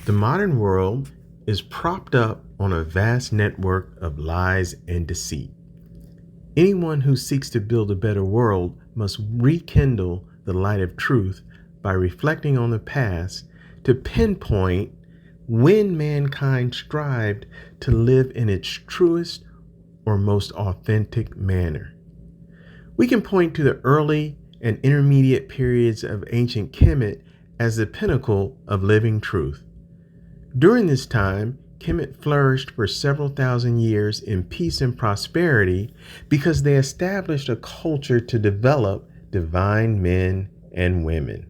The modern world is propped up on a vast network of lies and deceit. Anyone who seeks to build a better world must rekindle the light of truth by reflecting on the past to pinpoint when mankind strived to live in its truest or most authentic manner. We can point to the early and intermediate periods of Ancient Kamit as the pinnacle of living truth. During this time, Kemet flourished for several thousand years in peace and prosperity because they established a culture to develop divine men and women.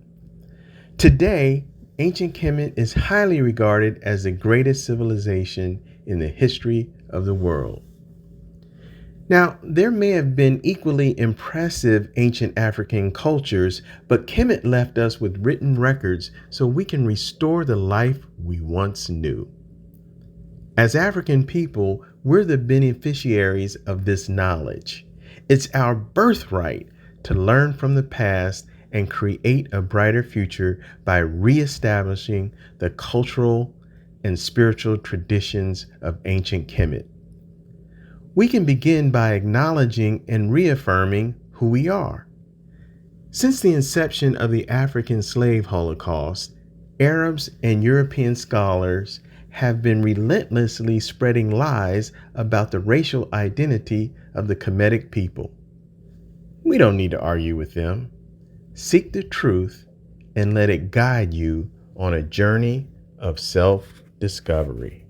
Today, Ancient Kemet is highly regarded as the greatest civilization in the history of the world. Now, there may have been equally impressive ancient African cultures, but Kemet left us with written records so we can restore the life we once knew. As African people, we're the beneficiaries of this knowledge. It's our birthright to learn from the past and create a brighter future by reestablishing the cultural and spiritual traditions of Ancient Kemet. We can begin by acknowledging and reaffirming who we are. Since the inception of the African slave Holocaust, Arabs and European scholars have been relentlessly spreading lies about the racial identity of the Kemetic people. We don't need to argue with them. Seek the truth and let it guide you on a journey of self-discovery.